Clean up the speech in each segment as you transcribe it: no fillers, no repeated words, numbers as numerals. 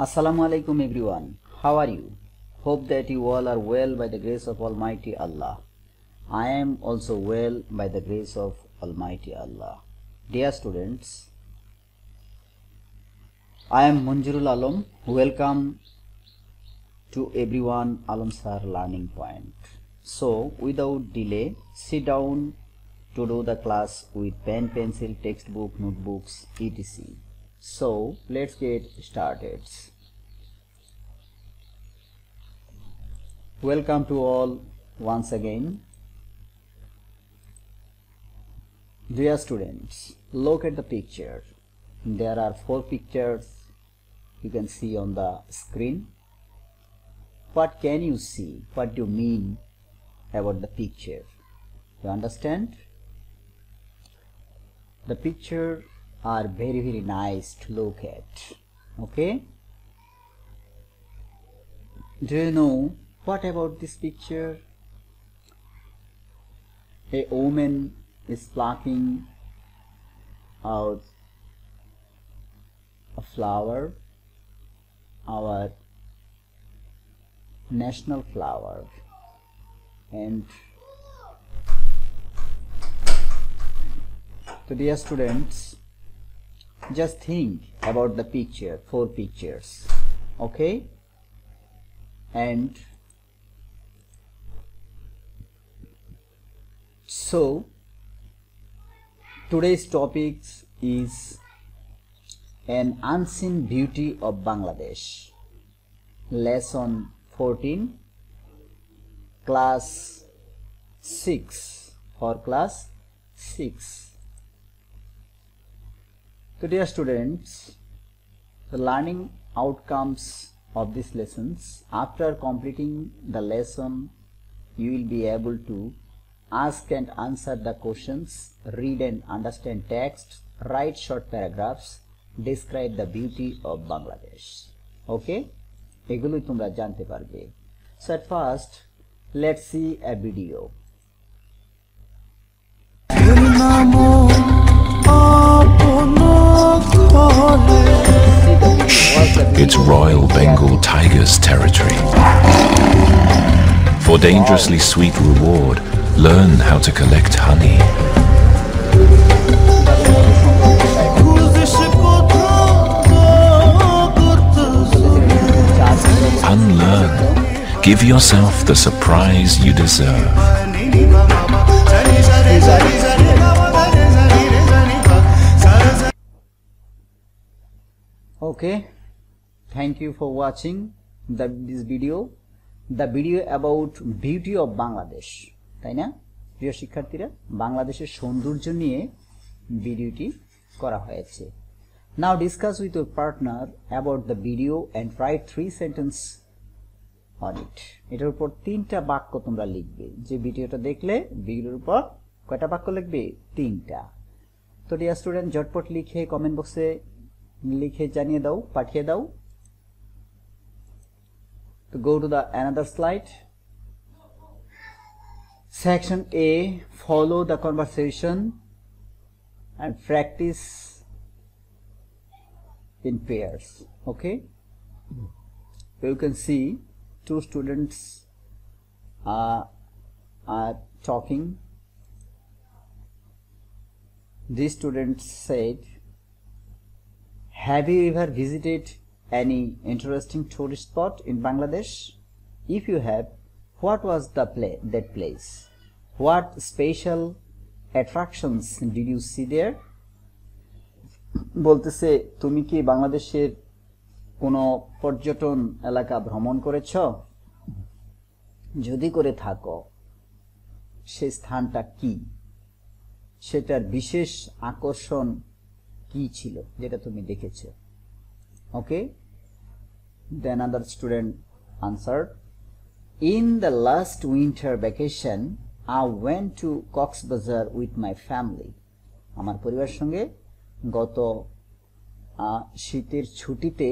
Assalamu alaikum everyone. How are you? Hope that you all are well by the grace of Almighty Allah. I am also well by the grace of Almighty Allah. Dear students, I am Munjirul Alam. Welcome to everyone Alam Sir Learning Point. So without delay, sit down to do the class with pen, pencil, textbook, notebooks, etc. So let's get started. Welcome to all once again. Dear students, look at the picture. There are 4 pictures you can see on the screen. What can you see? What do you mean about the picture? You understand? The picture are very nice to look at. Okay? Do you know what about this picture? A woman is plucking out a flower, our national flower, and so dear students, just think about the picture, 4 pictures, okay? And so today's topic is an unseen beauty of Bangladesh, lesson 14, class 6, for class 6. So dear students, the learning outcomes of these lessons, after completing the lesson you will be able to ask and answer the questions, read and understand text, write short paragraphs, describe the beauty of Bangladesh. Okay? এগুলোই তোমরা জানতে পারবে. So at first, let's see a video. It's Royal Bengal Tiger's territory. For dangerously sweet reward, learn how to collect honey. Unlearn. Give yourself the surprise you deserve. Okay, thank you for watching this video, the video about beauty of Bangladesh. তাই না প্রিয় শিক্ষার্থীরা, বাংলাদেশের সৌন্দর্য নিয়ে ভিডিওটি করা হয়েছে. Now discuss with your partner about the video and write 3 sentences on it. এটার উপর 3টা বাক্য তোমরা লিখবে. যে ভিডিওটা দেখলে ভিডিওর উপর কয়টা বাক্য লিখবে? 3টা. তো ডিয়ার স্টুডেন্ট, ঝটপট লিখে কমেন্ট বক্সে লিখে জানিয়ে দাও, পাঠিয়ে দাও. To go to the another slide. Section A, follow the conversation and practice in pairs. Okay, you can see 2 students are talking. These students said, have you ever visited any interesting tourist spot in Bangladesh? If you have, what was that place? What special attractions did you see there? বলতেছে, তুমি কি বাংলাদেশের কোনো পর্যটন এলাকা ভ্রমণ করেছো? যদি করে থাকো, সেই স্থানটা কি? সেটার বিশেষ আকর্ষণ কি ছিল যেটা তুমি দেখেছো? Okay, then another student answered, in the last winter vacation I went to Cox's Bazar with my family. আমার পরিবারের সঙ্গে গত শীতের ছুটিতে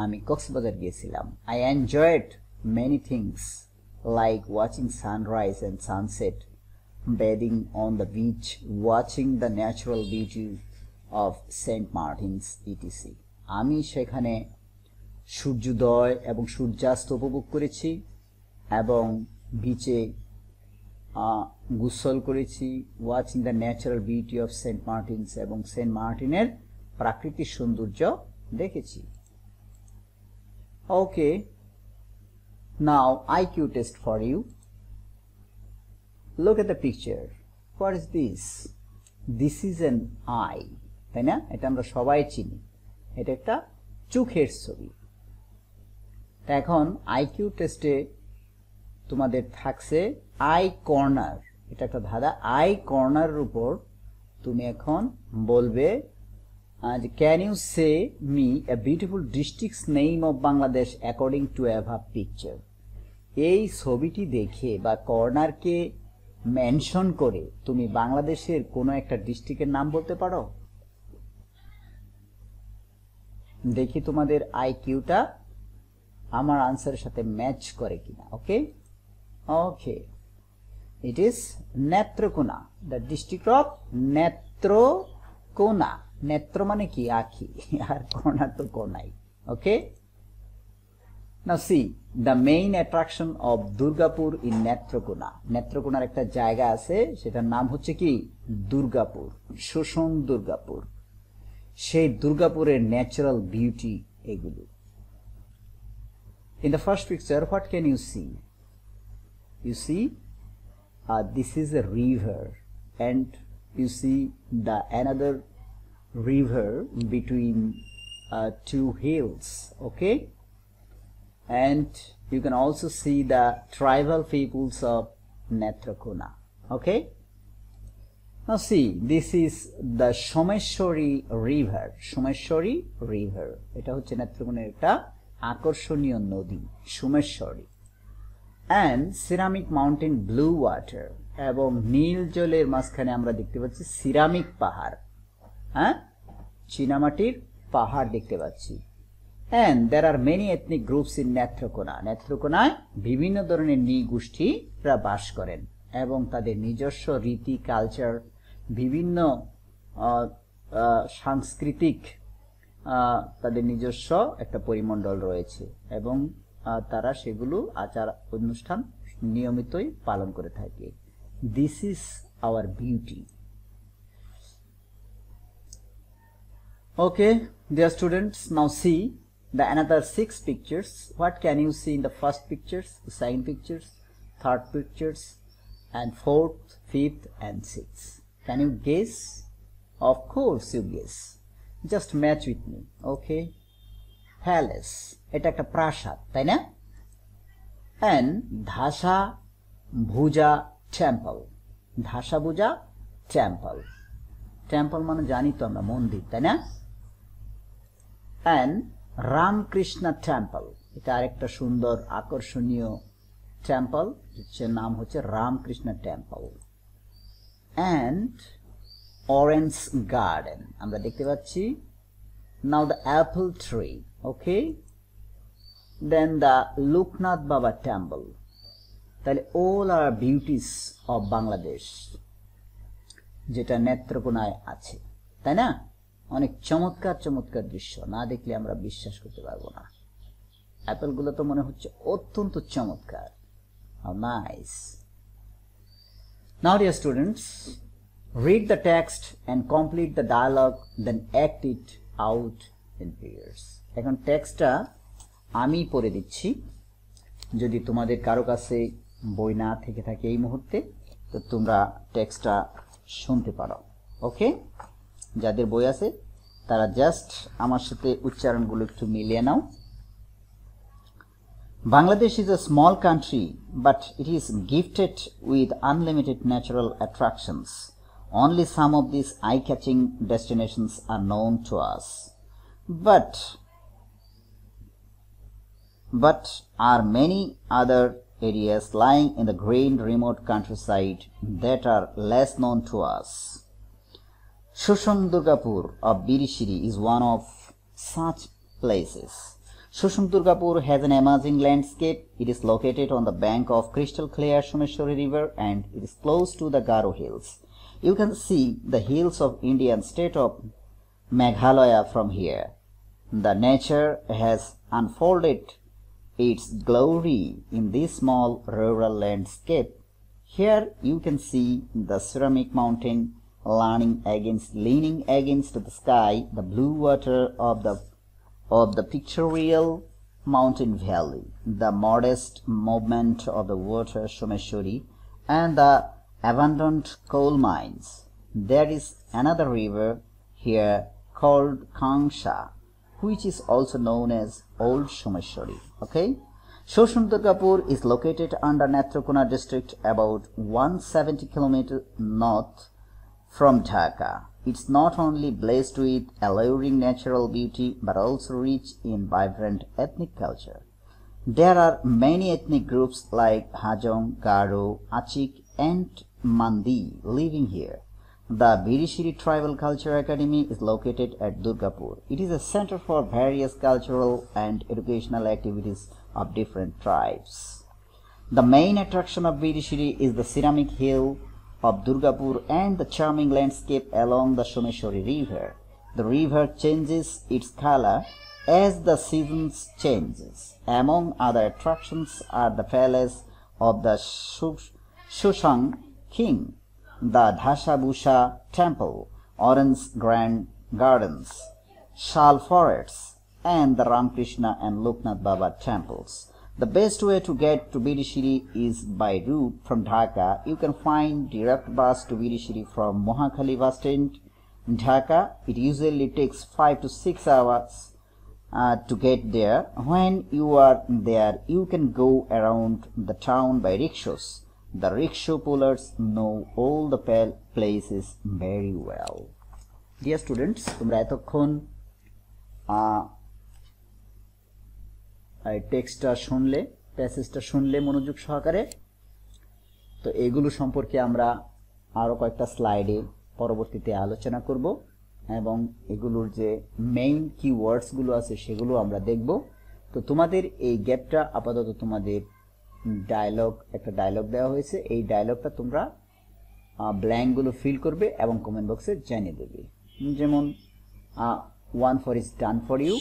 আমি কক্সবাজার গিয়েছিলাম. I enjoyed many things like watching sunrise and sunset, bathing on the beach, watching the natural beauty of St. Martin's etc. আমি সেখানে সূর্যোদয় এবং সূর্যাস্ত উপভোগ করেছি এবং বিচে গোসল করেছি, watching the natural beauty of Saint Martin's এবং সেন্ট মার্টিনের প্রাকৃতিক সৌন্দর্য দেখেছি। ওকে, নাও IQ test for you. Look at the picture. What is this? This is an eye. তাই না? এটা আমরা সবাই চিনি, এটা একটা চোখের ছবি। তা এখন IQ টেস্টে তোমাদের থাকছে আই কর্নার, এটা একটা ধাঁধা। আই কর্নারের উপর তুমি এখন বলবে যে can you say me a beautiful districts name of Bangladesh according to above picture. এই ছবিটি দেখে বা কর্নারকে মেনশন করে তুমি বাংলাদেশের কোনো একটা ডিস্ট্রিক্টের নাম বলতে পারো? দেখি তোমাদের আইকিউটা আমার আনসারের সাথে ম্যাচ করে কিনা। Okay okay, it is Netrokona, the district of Netrokona. নেত্র মানে কি? আখি, আর কোনা তো কোনাই। Okay, now see the main attraction of Durgapur in Netrokona. নেত্রকোনার একটা জায়গা আছে, সেটার নাম হচ্ছে কি? দুর্গাপুর, শোষণ দুর্গাপুর। সেই দুর্গাপুরের ন্যাচারাল বিউটি এগুলো। In the first picture, what can you see? You see, this is a river, and you see the another river between two hills. Okay, and you can also see the tribal peoples of Netrakona. Okay, now see, this is the Someshwari river. Someshwari river, এটা হচ্ছে নেত্রকোনার একটা আকর্ষণীয় নদী Someshwari. And ceramic mountain blue water, এবং নীল জলের মাঝখানে আমরা দেখতে পাচ্ছি সিরামিক পাহাড়, হ্যাঁ, চীনামাটির পাহাড় দেখতে পাচ্ছি। And there are many ethnic groups in Netrokona. নেত্রকোনায় বিভিন্ন ধরনের নৃগোষ্ঠীরা বাস করেন এবং তাদের নিজস্ব রীতি, কালচার, বিভিন্ন সাংস্কৃতিক তাদের নিজস্ব একটা পরিমণ্ডল রয়েছে এবং তারা সেগুলো আচার অনুষ্ঠান নিয়মিতই পালন করে থাকে। This is our beauty. Okay dear students, now see the another 6 pictures. What can you see in the first pictures, the second pictures, third pictures, and fourth, fifth, and sixth? Can you guess? Of course you guess. Just match with me. Okay, palace, এটা একটা প্রাসাদ, তাই না? And Dhasa Bhuja temple. Dhasa Bhuja temple. Temple মানে জানি তো আমরা মন্দির, তাই না? And রামকৃষ্ণ টেম্পল, এটা আরেকটা সুন্দর আকর্ষণীয় টেম্পল, যার নাম হচ্ছে Ramakrishna temple. And orange garden আমরা দেখতে পাচ্ছি। Now the apple tree. Okay, then the Loknath Baba temple. তাহলে all are beauties of Bangladesh, যেটা নেত্রকোনায় আছে, তাই না? অনেক চমৎকার চমৎকার দৃশ্য, না দেখলে আমরা বিশ্বাস করতে পারবো না। অ্যাপেলগুলো তো মনে হচ্ছে অত্যন্ত চমৎকার। How nice. Now dear students, read the text and complete the dialogue, then act it out in pairs. এখন টেক্সটটা আমি পড়ে দিচ্ছি, যদি তোমাদের কারো কাছে বই না থেকে থাকে এই মুহূর্তে, তো তোমরা টেক্সটটা শুনতে পারো। ওকে, যাদের বই আছে তারা জাস্ট আমার সাথে উচ্চারণগুলো একটু মিলিয়ে নাও। Bangladesh is a small country, but it is gifted with unlimited natural attractions. Only some of these eye-catching destinations are known to us. But are many other areas lying in the green remote countryside that are less known to us. Shoshong Durgapur of Birishiri is one of such places. Shoshong Durgapur has an amazing landscape. It is located on the bank of crystal clear Someshwari River and it is close to the Garo Hills. You can see the hills of Indian state of Meghalaya from here. The nature has unfolded its glory in this small rural landscape. Here you can see the ceramic mountain leaning against the sky, the blue water of the pictorial mountain valley, the modest movement of the water Someshwari, and the abandoned coal mines. There is another river here called Kangsha, which is also known as Old Someshwari. Okay, Shoshan Durgapur is located under Netrakona district, about 170 km north from Dhaka. It's not only blessed with alluring natural beauty but also rich in vibrant ethnic culture. There are many ethnic groups like Hajong, Garo, Achik and Mandi living here. The Birishiri Tribal Culture Academy is located at Durgapur. It is a center for various cultural and educational activities of different tribes. The main attraction of Birishiri is the ceramic hill of Durgapur and the charming landscape along the Someshwari River. The river changes its color as the seasons changes. Among other attractions are the palace of the Shoshan King, the Dhashabusha Temple, Orange Grand Gardens, Shal Forests, and the Ramakrishna and Loknath Baba temples. The best way to get to Birishiri is by route from Dhaka. You can find direct bus to Birishiri from Mohakhali bus stand, Dhaka. It usually takes 5 to 6 hours to get there. When you are there, you can go around the town by rickshaws. The rickshaw pullers know all the places very well. Dear students, তোমরা এতক্ষণ টেক্সটটা শুনলে, প্যাসেজটা শুনলে মনোযোগ সহকারে। তো এগুলো সম্পর্কে আমরা আরো কয়েকটা স্লাইডে পরবর্তীতে আলোচনা করব এবং এগুলোর যে মেইন কিওয়ার্ডস গুলো আছে সেগুলো আমরা দেখব। তো তোমাদের এই গ্যাপটা আপাতত তোমাদের একটা ডায়লগ দেওয়া হয়েছে, এই ডায়লগটা তোমরা ব্ল্যাঙ্ক গুলো ফিল করবে এবং কমেন্ট বক্সে জানিয়ে দেবে। যেমন 1 is done for you.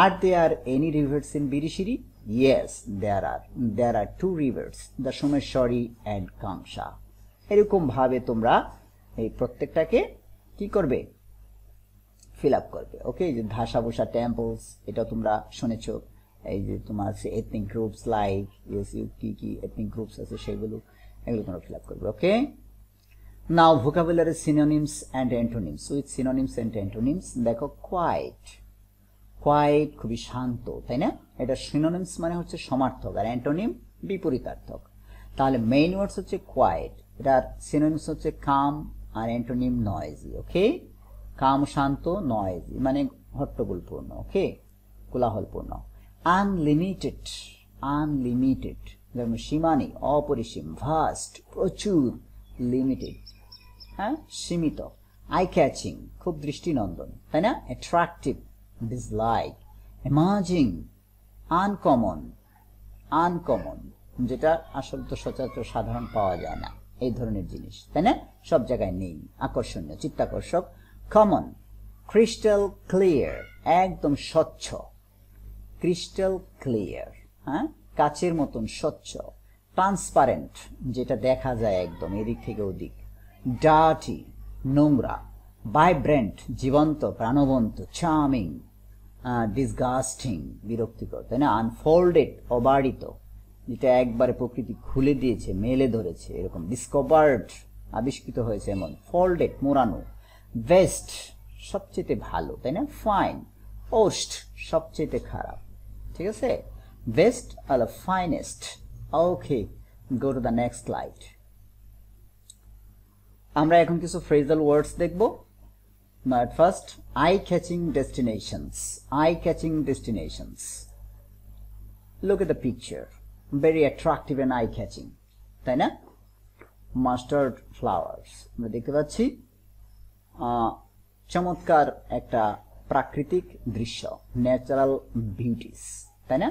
Are there any rivers in Birishiri? Yes, there are. There are 2 rivers, the Someshwari and Kangsha. এরকম ভাবে তোমরা এই প্রত্যেকটাকে কি করবে, ফিল আপ করবে। ওকে, যে ধাসাবুসা টেম্পলস, এটা তোমরা শুনেছো। এই যে তোমার এথনিক গ্রুপস লাইক কি এথনিক গ্রুপস আছে সেগুলো, এগুলো তোমরা ফিল আপ করবে। Okay, now vocabulary synonyms and antonyms. With synonyms and antonyms দেখো, কোয়াইট, কোয়াইট খুবই শান্ত, তাই না? এটা সিনোনিমস মানে হচ্ছে সমার্থক আর অ্যান্টোনিম বিপরীতার্থক। তাহলে মেইন ওয়ার্ডস হচ্ছে কোয়াইট, এটার সিনোনিমস হচ্ছে কাম আর অ্যান্টোনিম নয়েজি। ওকে, কাম শান্ত, নয়েজি মানে হট্টগোলপূর্ণ, ওকে, কোলাহলপূর্ণ। আনলিমিটেড, আনলিমিটেড যেমন সীমা নেই, অপরিসীম, ভাস্ট প্রচুর, লিমিটেড হ্যাঁ সীমিত। আই ক্যাচিং খুব দৃষ্টিনন্দন, তাই না? Attractive, dislike. Emerging, uncommon, uncommon যেটা আসলে তো সচরাচর সাধারণ পাওয়া যায় না, এই ধরনের জিনিস, তাই না? সব জায়গায় নেই, আকর্ষণীয়, চিত্তাকর্ষক। কমন, ক্রিস্টাল ক্লিয়ার, একদম স্বচ্ছ, ক্রিস্টাল ক্লিয়ার, হ্যাঁ কাচের মতন স্বচ্ছ। ট্রান্সপারেন্ট যেটা দেখা যায় একদম এদিক থেকে ওদিক। ডার্টি নোংরা। ভাইব্রেন্ট জীবন্ত, প্রাণবন্ত। চার্মিং ডিসগাস্টিং বিরক্তিকর, তাই না? আনফোল্ডেড অবারিত, যেটা একবারে প্রকৃতি খুলে দিয়েছে, মেলে ধরেছে এরকম। ডিসকভার্ড আবিষ্কৃত হয়েছে এমন। ফোল্ডেড মোড়ানো। বেস্ট সবচেয়ে ভালো, তাই না? ফাইন। ওস্ট সবচেয়ে খারাপ, ঠিক আছে? বেস্ট আর finest. Okay, go to the next slide. আমরা এখন কিছু ফ্রেজাল ওয়ার্ডস দেখব। Now at first, eye-catching destinations. Eye-catching destinations. Look at the picture. Very attractive and eye-catching. তাই না? Mustard flowers. আমরা দেখতে পাচ্ছি চমৎকার একটা প্রাকৃতিক দৃশ্য, ন্যাচারাল বিউটিস, তাই না?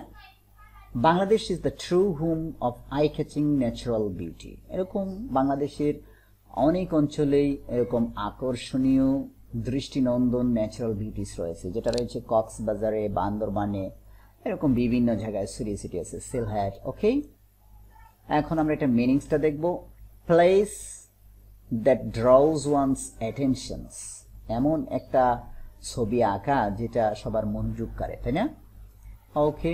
Bangladesh is the true home of I-catching natural beauty. এরকম বাংলাদেশের অনেক অঞ্চলেই এরকম আকর্ষণীয় দৃষ্টিনন্দন ন্যাচারাল বিউটিস রয়েছে, যেটা রয়েছে কক্সবাজারে, বান্দরবানে, এরকম বিভিন্ন জায়গায় ছড়িয়ে ছিটিয়ে আছে, সিলহাট। ওকে, এখন আমরা এটা মিনিংসটা দেখব। প্লেস দ্যাট ড্রজ ওয়ানস অ্যাটেনশনস, এমন একটা ছবি আঁকা যেটা সবার মনোযোগ কাড়ে, তাই না? ওকে,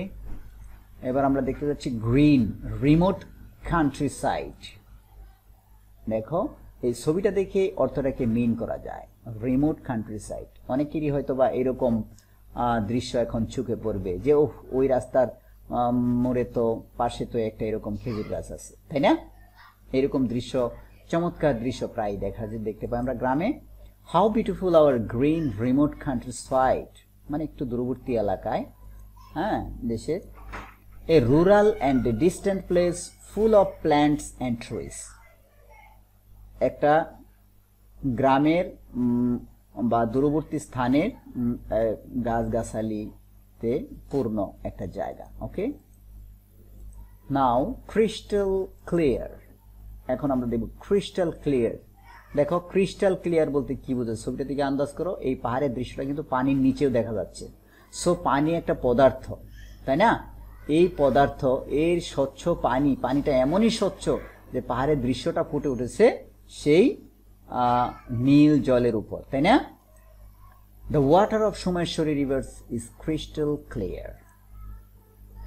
এবার আমরা দেখতে যাচ্ছি গ্রিন, রিমোট কান্ট্রি সাইড। দেখো এই ছবিটা দেখে অর্থটাকে মিন করা যায়, রিমোট কান্ট্রি সাইড। অনেকেরই হয়তো বা এরকম দৃশ্য এখন চোখে পড়বে যে ওই রাস্তার মোড়ে তো পাশে তো একটা এরকম খেজুর গাছ আছে, তাই না? এরকম দৃশ্য, চমৎকার দৃশ্য প্রায় দেখতে পাই আমরা গ্রামে। How beautiful our green remote countryside, মানে একটু দূরবর্তী এলাকায়, হ্যাঁ, দেশের a rural and a distant place full of plants and trees, একটা গ্রামের বা দূরবর্তী স্থানের গাছগাছালিতে পূর্ণ একটা জায়গা। ওকে, নাও ক্রিস্টাল ক্লিয়ার, এখন আমরা দেখব ক্রিস্টাল ক্লিয়ার। দেখো ক্রিস্টাল ক্লিয়ার বলতে কি বোঝায়, ছবিটা থেকে আন্দাজ করো। এই পাহাড়ের দৃশ্যটা কিন্তু পানির নিচেও দেখা যাচ্ছে, সো পানি একটা পদার্থ, তাই না? এই পদার্থ, এর স্বচ্ছ পানিটা এমনই স্বচ্ছ যে পাহাড়ের দৃশ্যটা ফুটে উঠেছে সেই নীল জলের উপর, তাই না? The water of Someshwari rivers is crystal clear.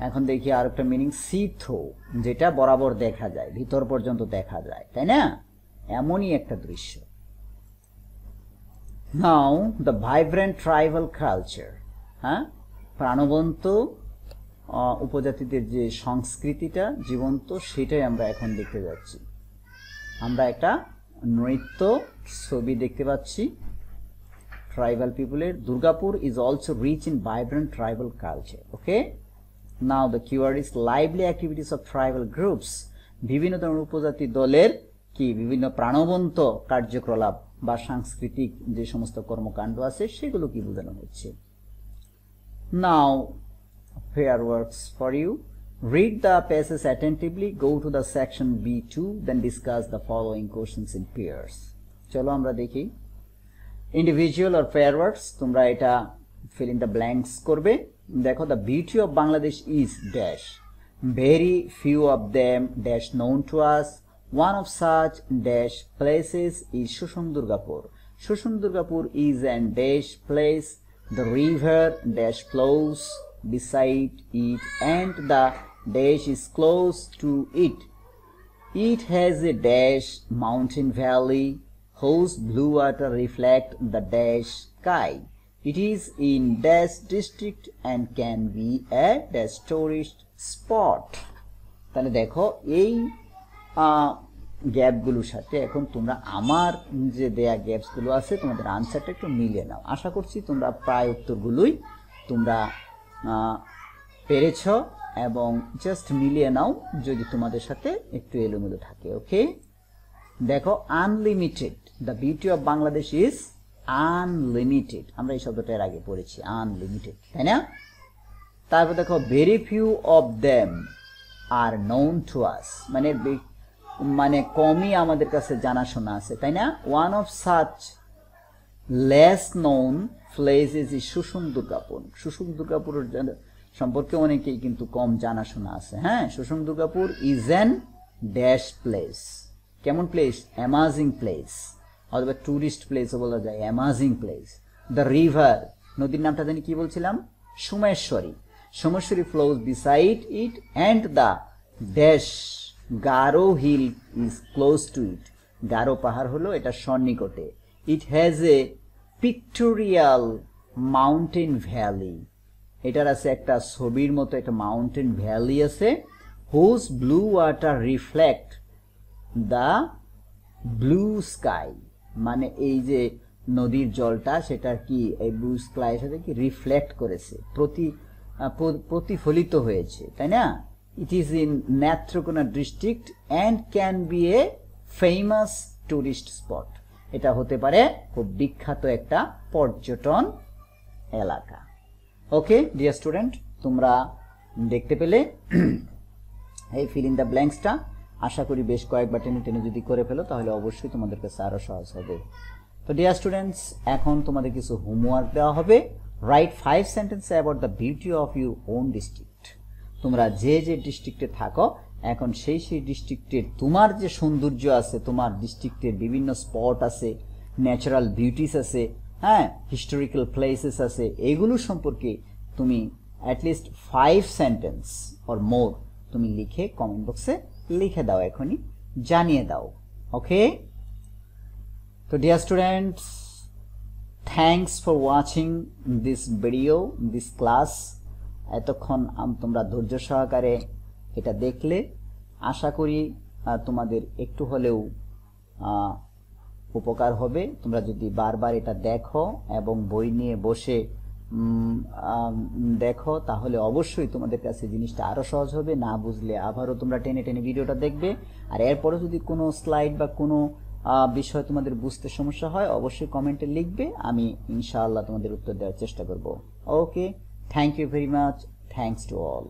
এখন দেখি আর একটা মিনিং, সি থ্রু, যেটা বরাবর দেখা যায়, ভিতর পর্যন্ত দেখা যায়, তাই না? এমনই একটা দৃশ্য। নাও দ্য ভাইব্রেন্ট ট্রাইবাল কালচার, হ্যাঁ, প্রাণবন্ত উপজাতিদের যে সংস্কৃতিটা জীবন্ত, সেটাই আমরা এখন দেখতে যাচ্ছি। আমরা একটা নৃত্য ছবি দেখতে পাচ্ছি ট্রাইবাল পিপুলের। Durgapur is also rich in vibrant tribal culture. Okay, now the keyword is lively activities of tribal groups, বিভিন্ন ধরনের উপজাতি দলের কি বিভিন্ন প্রাণবন্ত কার্যকলাপ বা সাংস্কৃতিক যে সমস্ত কর্মকাণ্ড আছে সেগুলো কি বোঝানো হচ্ছে। নাও fair works for you. Read the passage attentively, go to the section B2, then discuss the following questions in pairs. চলো আমরা দেখি ইন্ডিভিজুয়াল আর পেয়ার ওয়ার্ডস, তোমরা এটা fill in the blanks করবে। দেখো the beauty of Bangladesh is dash, very few of them dash known to us, one of such dash places is Shushung Durgapur. Shushung Durgapur is an dash place, the river dash flows beside it and the dash is close to it. It has a dash mountain valley whose blue water reflect the dash sky. It is in dash district and can be a dash tourist spot. তাহলে দেখো এই গ্যাপগুলোর সাথে এখন তোমরা আমার যে দেয়া গ্যাপসগুলো আছে তোমাদের আনসারটা একটু মিলিয়ে নাও। আশা করছি তোমরা প্রায় উত্তরগুলোই তোমরা পেরেছ এবং জাস্ট মিলিয়ে নাও যদি তোমাদের সাথে একটু এলোমেলো থাকে। ওকে, দেখো unlimited, the beauty of Bangladesh is unlimited, আমরা এই শব্দটা এর আগে পড়েছি, আনলিমিটেড, তাই না? তারপর দেখো very few of them are known to us, মানে কমই আমাদের কাছে জানাশোনা আছে, তাই না? One of such less known places is Susung Durgapur. শুশুং দুর্গাপুরের সম্পর্কে অনেকেই কিন্তু কম জানাশোনা আছে। হ্যাঁ, Susung Durgapur is an dash place, কেমন প্লেস? অ্যামাজিং প্লেস, অথবা টুরিস্ট প্লেসও বলা যায়, অ্যামাজিং প্লেস। দ্য রিভার, নদীর নামটা জানি কি বলছিলাম? Someshwari. Someshwari flows beside it and the dash Garo hill is close to it. Garo পাহাড় হলো এটা সন্নিকটে। It has a pictorial mountain valley, এটার আছে একটা ছবির মতো একটা মাউন্টেন ভ্যালি আছে। Whose blue water reflect the blue sky, মানে এই যে নদীর জলটা সেটা কি এই ব্লু স্কাইয়ের সাথে কি রিফ্লেক্ট করেছে, প্রতিফলিত হয়েছে, তাই না? It is in Netrokona district and can B a famous tourist spot, এটা হতে পারে খুব বিখ্যাত একটা পর্যটন এলাকা। ওকে ডিয়ার স্টুডেন্ট, তোমরা দেখতে পেলে এই ফিল ইন দ্য ব্ল্যাঙ্কসটা। আশা করি বেশ কয়েকবার টেনে টেনে যদি করে ফেলো তাহলে অবশ্যই তোমাদের কাছে আরও সহজ হবে। তো ডিয়ার স্টুডেন্টস, এখন তোমাদের কিছু হোমওয়ার্ক দেওয়া হবে। Right 5 sentence about the beauty of your own district. তোমরা যে যে ডিস্ট্রিক্টে থাকো, এখন সেই ডিস্ট্রিক্টের তোমার যে সৌন্দর্য আছে, তোমার ডিস্ট্রিক্টের বিভিন্ন স্পট আছে, ন্যাচারাল বিউটিস আছে, হ্যাঁ, হিস্টোরিক্যাল প্লেসেস আছে, এগুলো সম্পর্কে তুমি অ্যাটলিস্ট 5 সেন্টেন্স অর মোর তুমি লিখে কমেন্ট বক্সে লিখে দাও, এখনই জানিয়ে দাও। ওকে? তো dear students, thanks for watching this video, this class. এতক্ষণ তোমরা ধৈর্য সহকারে এটা দেখলে। আশা করি তোমাদের একটু হলেও উপকার হবে। তোমরা যদি বারবার এটা দেখো এবং বই নিয়ে বসে দেখো, তাহলে অবশ্যই তোমাদের কাছে জিনিসটা আরো সহজ হবে। না বুঝলে আবারও তোমরা টেনে টেনে ভিডিওটা দেখবে। আর এরপরে যদি কোনো স্লাইড বা কোনো বিষয় তোমাদের বুঝতে সমস্যা হয়, অবশ্যই কমেন্টে লিখবে, আমি ইনশাআল্লাহ তোমাদের উত্তর দেওয়ার চেষ্টা করব। Okay, thank you very much, thanks to all.